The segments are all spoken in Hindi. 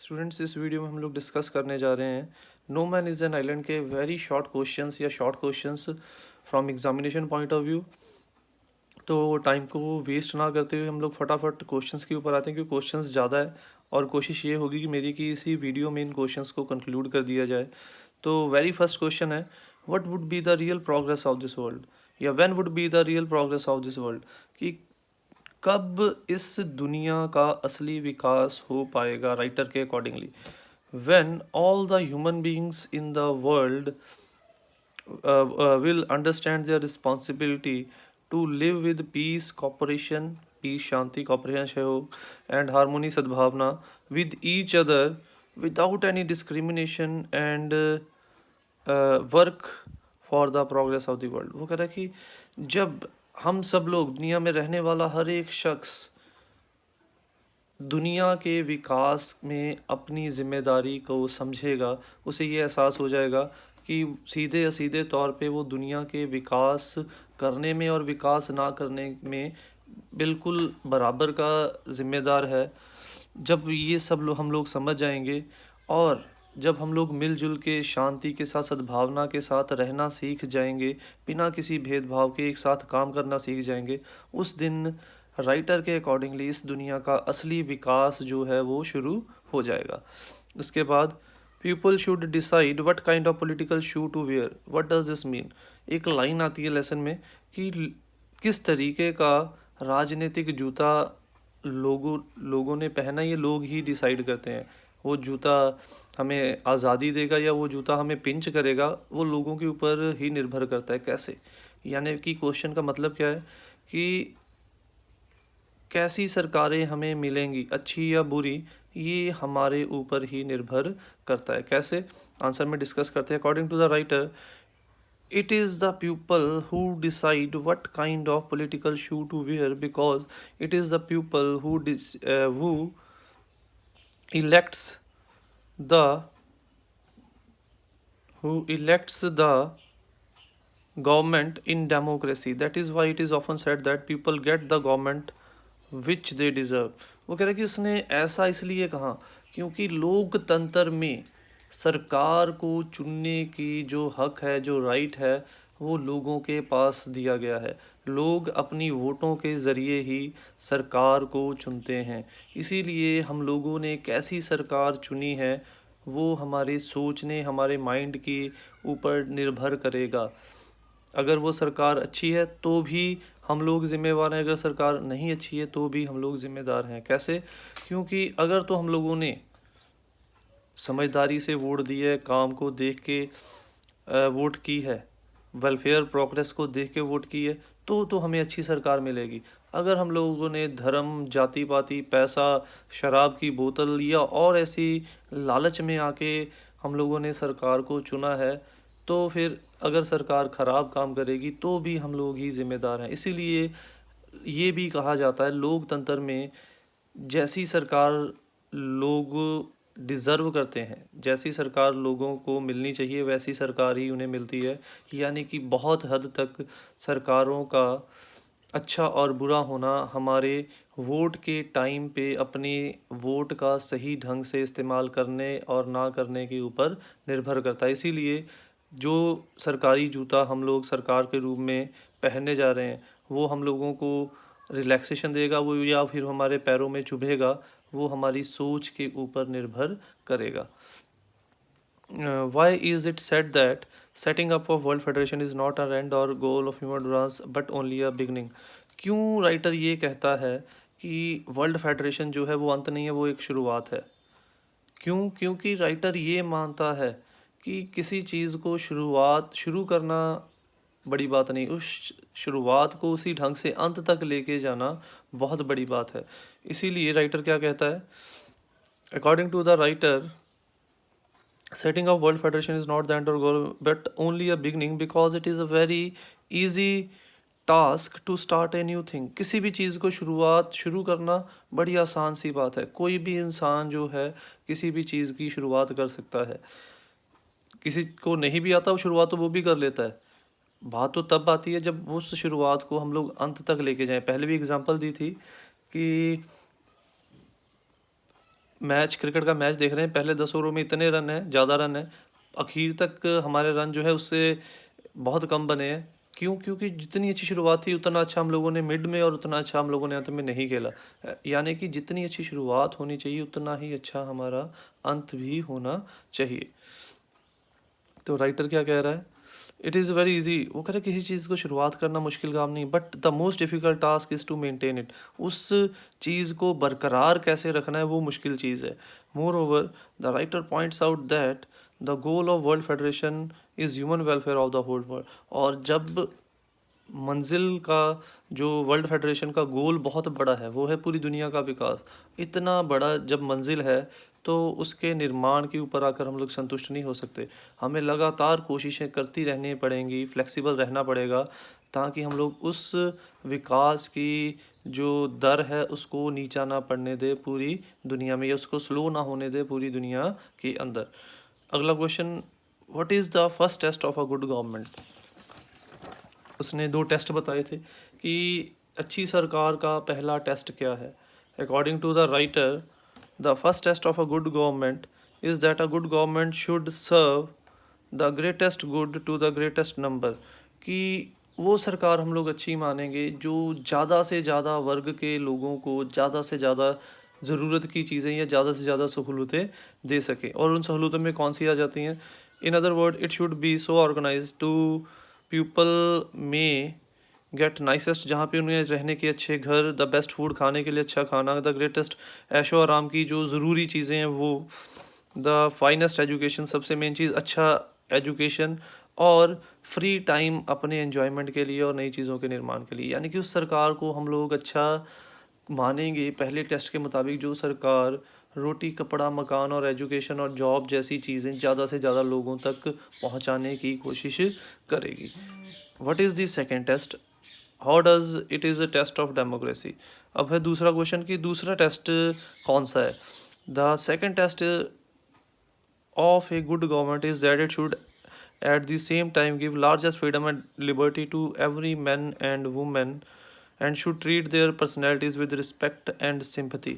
स्टूडेंट्स, इस वीडियो में हम लोग डिस्कस करने जा रहे हैं no man is an island के वेरी शॉर्ट क्वेश्चंस या short questions from examination point of view. तो टाइम को वेस्ट ना करते हुए हम लोग फटाफट क्वेश्चंस के ऊपर आते हैं, क्योंकि क्वेश्चंस ज़्यादा है और कोशिश ये होगी कि मेरी कि इसी वीडियो में इन क्वेश्चंस को कंक्लूड कर दिया जाए। तो वेरी फर्स्ट क्वेश्चन है, what would be the real progress of this world, या when would be the real progress of this world, कि कब इस दुनिया का असली विकास हो पाएगा राइटर के accordingly. when all the human beings in the world will understand their responsibility to live with peace, cooperation, peace, shanti, cooperation, सहयोग, and harmony, sadbhavna with each other without any discrimination and work for the progress of the world। वो कह रहा है कि जब हम सब लोग, दुनिया में रहने वाला हर एक शख्स दुनिया के विकास में अपनी ज़िम्मेदारी को समझेगा, उसे ये एहसास हो जाएगा कि सीधे असीधे तौर पे वो दुनिया के विकास करने में और विकास ना करने में बिल्कुल बराबर का ज़िम्मेदार है। जब ये सब लोग हम लोग समझ जाएंगे और जब हम लोग मिलजुल के शांति के साथ, सद्भावना के साथ रहना सीख जाएंगे, बिना किसी भेदभाव के एक साथ काम करना सीख जाएंगे, उस दिन राइटर के अकॉर्डिंगली इस दुनिया का असली विकास जो है वो शुरू हो जाएगा। उसके बाद people should decide what kind of political shoe to wear, what does this mean. एक लाइन आती है लेसन में कि किस तरीके का राजनीतिक जूता लोगों ने पहना, ये लोग ही डिसाइड करते हैं। वो जूता हमें आज़ादी देगा या वो जूता हमें पिंच करेगा, वो लोगों के ऊपर ही निर्भर करता है। कैसे, यानी कि क्वेश्चन का मतलब क्या है कि कैसी सरकारें हमें मिलेंगी, अच्छी या बुरी, ये हमारे ऊपर ही निर्भर करता है। कैसे, आंसर में डिस्कस करते हैं। According to the writer, it is the people who decide what kind of political shoe to wear, because it is the people who elects the government in democracy. That is why it is often said that people get the government which they deserve। वो कह रहा है कि उसने ऐसा इसलिए कहा क्योंकि लोकतंत्र में सरकार को चुनने की जो हक है, जो राइट है, वो लोगों के पास दिया गया है। लोग अपनी वोटों के ज़रिए ही सरकार को चुनते हैं। इसीलिए हम लोगों ने कैसी सरकार चुनी है वो हमारे सोचने, हमारे माइंड के ऊपर निर्भर करेगा। अगर वो सरकार अच्छी है तो भी हम लोग ज़िम्मेवार हैं, अगर सरकार नहीं अच्छी है तो भी हम लोग ज़िम्मेदार हैं। कैसे, क्योंकि अगर तो हम लोगों ने समझदारी से वोट दी है, काम को देख के वोट की है, वेलफेयर प्रोग्रेस को देख के वोट की है, तो हमें अच्छी सरकार मिलेगी। अगर हम लोगों ने धर्म, जाति पाति, पैसा, शराब की बोतल या और ऐसी लालच में आके हम लोगों ने सरकार को चुना है, तो फिर अगर सरकार ख़राब काम करेगी तो भी हम लोग ही ज़िम्मेदार हैं। इसीलिए ये भी कहा जाता है लोकतंत्र में, जैसी सरकार लोग डिज़र्व करते हैं, जैसी सरकार लोगों को मिलनी चाहिए, वैसी सरकार ही उन्हें मिलती है। यानी कि बहुत हद तक सरकारों का अच्छा और बुरा होना हमारे वोट के टाइम पे अपने वोट का सही ढंग से इस्तेमाल करने और ना करने के ऊपर निर्भर करता है। इसीलिए जो सरकारी जूता हम लोग सरकार के रूप में पहनने जा रहे हैं, वो हम लोगों को रिलैक्सेशन देगा वो, या फिर हमारे पैरों में चुभेगा, वो हमारी सोच के ऊपर निर्भर करेगा। Why is it said that setting up of World Federation is not an end or goal of human advance but only a beginning? क्यों राइटर ये कहता है कि वर्ल्ड फेडरेशन जो है वो अंत नहीं है, वो एक शुरुआत है। क्यों? क्योंकि राइटर ये मानता है कि किसी चीज़ को शुरू करना बड़ी बात नहीं, उस शुरुआत को उसी ढंग से अंत तक लेके जाना बहुत बड़ी बात है। इसीलिए राइटर क्या कहता है, according to the writer, setting up world federation is not the end or goal but only a beginning, because it is a very easy task to start a new thing. किसी भी चीज़ को शुरू करना बड़ी आसान सी बात है। कोई भी इंसान जो है किसी भी चीज़ की शुरुआत कर सकता है। किसी को नहीं भी आता वो शुरुआत, तो वो भी कर लेता है। बात तो तब आती है जब उस शुरुआत को हम लोग अंत तक लेके जाएं। पहले भी एग्जांपल दी थी कि मैच, क्रिकेट का मैच देख रहे हैं, पहले 10 ओवरों में इतने रन हैं, ज़्यादा रन है, आखिर तक हमारे रन जो है उससे बहुत कम बने हैं। क्यों? क्योंकि जितनी अच्छी शुरुआत थी उतना अच्छा हम लोगों ने मिड में और उतना अच्छा हम लोगों ने अंत में नहीं खेला। यानी कि जितनी अच्छी शुरुआत होनी चाहिए उतना ही अच्छा हमारा अंत भी होना चाहिए। तो राइटर क्या कह रहा है? It is very easy. वो कह रहा है किसी चीज़ को शुरुआत करना मुश्किल काम नहीं, but the most difficult task is to maintain it. उस चीज़ को बरकरार कैसे रखना है वो मुश्किल चीज़ है। Moreover the writer points out that the goal of world federation is human welfare of the whole world. और जब मंजिल का, जो वर्ल्ड फेडरेशन का गोल बहुत बड़ा है, वो है पूरी दुनिया का विकास। इतना बड़ा जब मंजिल है तो उसके निर्माण के ऊपर आकर हम लोग संतुष्ट नहीं हो सकते। हमें लगातार कोशिशें करती रहनी पड़ेंगी, फ्लेक्सिबल रहना पड़ेगा, ताकि हम लोग उस विकास की जो दर है उसको नीचा ना पड़ने दे पूरी दुनिया में, या उसको स्लो ना होने दे पूरी दुनिया के अंदर। अगला question, what is the first test of a good government? उसने 2 टेस्ट बताए थे कि अच्छी सरकार का पहला टेस्ट क्या है। According to the writer, the first test of a good government is that a good government should serve the greatest good to the greatest number. कि वो सरकार हम लोग अच्छी मानेंगे जो ज़्यादा से ज़्यादा वर्ग के लोगों को ज़्यादा से ज़्यादा ज़रूरत की चीज़ें या ज़्यादा से ज़्यादा सहूलतें दे सके। और उन सहूलतों में कौन सी आ जाती हैं? In other word, it should be so organise to people may get nicest, जहाँ पे उन्हें रहने के अच्छे घर, द बेस्ट फूड, खाने के लिए अच्छा खाना, द ग्रेटेस्ट ऐशो आराम की जो ज़रूरी चीज़ें हैं वो, द फाइनेस्ट एजुकेशन, सबसे मेन चीज़ अच्छा एजुकेशन, और फ्री टाइम अपने एन्जॉयमेंट के लिए और नई चीज़ों के निर्माण के लिए। यानी कि उस सरकार को हम लोग अच्छा मानेंगे पहले टेस्ट के मुताबिक जो सरकार रोटी कपड़ा मकान और एजुकेशन और जॉब जैसी चीज़ें ज़्यादा से ज़्यादा लोगों तक पहुंचाने की कोशिश करेगी। What is the second test? How does it is a test of democracy? अब है दूसरा क्वेश्चन कि दूसरा टेस्ट कौन सा है। The second test of a good government is that it should at the same time give largest freedom and liberty to every man and woman, and should treat their personalities with respect and sympathy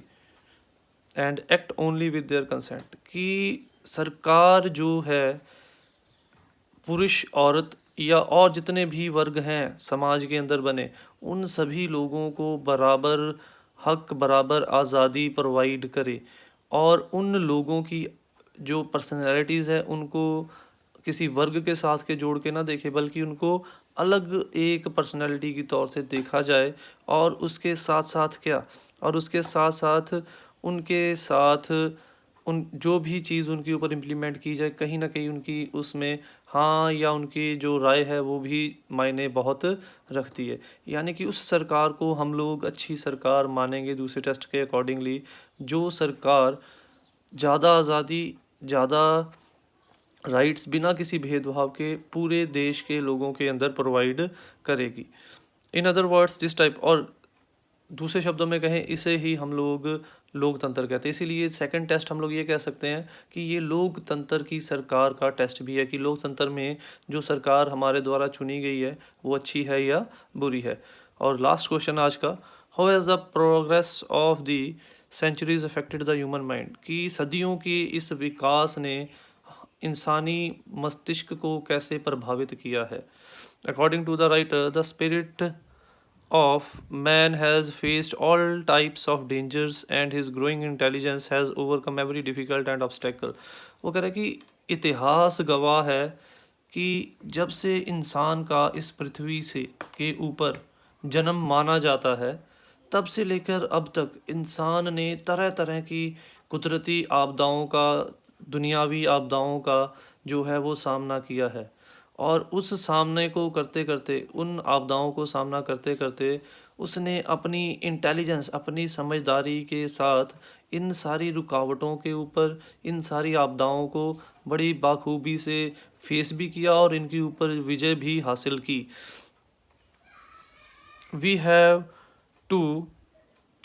and act only with their consent। कि सरकार जो है पुरुष औरत या और जितने भी वर्ग हैं समाज के अंदर बने, उन सभी लोगों को बराबर हक, बराबर आज़ादी प्रोवाइड करे, और उन लोगों की जो पर्सनैलिटीज़ है उनको किसी वर्ग के साथ के जोड़ के ना देखे, बल्कि उनको अलग एक पर्सनैलिटी की तौर से देखा जाए। और उसके साथ साथ क्या, और उसके साथ साथ उनके साथ उन जो भी चीज़ उनके ऊपर इम्प्लीमेंट की जाए, कहीं ना कहीं उनकी उसमें हाँ या उनकी जो राय है वो भी मायने बहुत रखती है। यानी कि उस सरकार को हम लोग अच्छी सरकार मानेंगे दूसरे टेस्ट के अकॉर्डिंगली जो सरकार ज़्यादा आज़ादी, ज़्यादा राइट्स बिना किसी भेदभाव के पूरे देश के लोगों के अंदर प्रोवाइड करेगी। In other words this type, और दूसरे शब्दों में कहें इसे ही हम लोग लोकतंत्र कहते हैं। इसीलिए सेकंड टेस्ट हम लोग ये कह सकते हैं कि ये लोकतंत्र की सरकार का टेस्ट भी है कि लोकतंत्र में जो सरकार हमारे द्वारा चुनी गई है वो अच्छी है या बुरी है। और लास्ट क्वेश्चन आज का, how has the progress of the centuries affected the human mind? कि सदियों के इस विकास ने इंसानी मस्तिष्क को कैसे प्रभावित किया है। According to the writer, the spirit of man has faced all types of dangers and his growing intelligence has overcome every difficult and obstacle। वो कह रहा है कि इतिहास गवाह है कि जब से इंसान का इस पृथ्वी से के ऊपर जन्म माना जाता है, तब से लेकर अब तक इंसान ने तरह तरह की कुदरती आपदाओं का, दुनियावी आपदाओं का जो है वो सामना किया है। और उस सामने को करते करते, उन आपदाओं को सामना करते करते उसने अपनी इंटेलिजेंस, अपनी समझदारी के साथ इन सारी रुकावटों के ऊपर, इन सारी आपदाओं को बड़ी बाखूबी से फेस भी किया और इनके ऊपर विजय भी हासिल की। We have to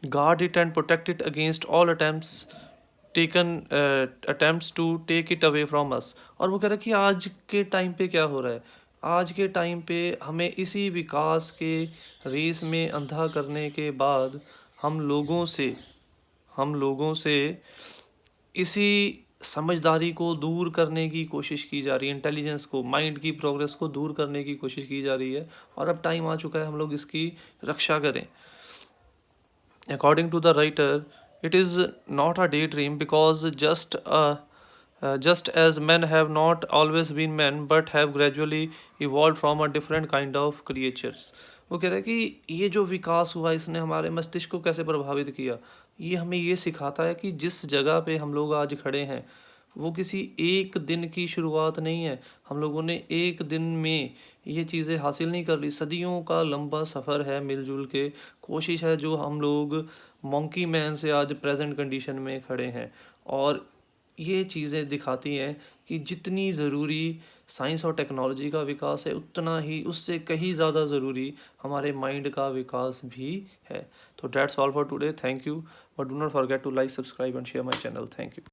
guard it and protect it against all attempts to take it away from us। और वो कह रहा है कि आज के टाइम पे क्या हो रहा है, आज के टाइम पे हमें इसी विकास के रेस में अंधा करने के बाद हम लोगों से इसी समझदारी को दूर करने की कोशिश की जा रही है, इंटेलिजेंस को, माइंड की प्रोग्रेस को दूर करने की कोशिश की जा रही है, और अब टाइम आ चुका है हम लोग इसकी रक्षा करें। According to the writer, it is not a daydream because just as men have not always been men but have gradually evolved from a different kind of creatures. वो कह रहा है कि ये जो विकास हुआ इसने हमारे मस्तिष्क को कैसे प्रभावित किया। ये हमें ये सिखाता है कि जिस जगह पे हम लोग आज खड़े हैं वो किसी एक दिन की शुरुआत नहीं है। हम लोगों ने एक दिन में ये चीज़ें हासिल नहीं कर ली, सदियों का लंबा सफ़र है मिलजुल के। कोशिश है जो हम लोग मंकी मैन से आज प्रेजेंट कंडीशन में खड़े हैं, और ये चीज़ें दिखाती हैं कि जितनी ज़रूरी साइंस और टेक्नोलॉजी का विकास है उतना ही, उससे कहीं ज़्यादा ज़रूरी हमारे माइंड का विकास भी है। तो that's all for today. Thank you, but do not forget to like, subscribe and share my channel. Thank you.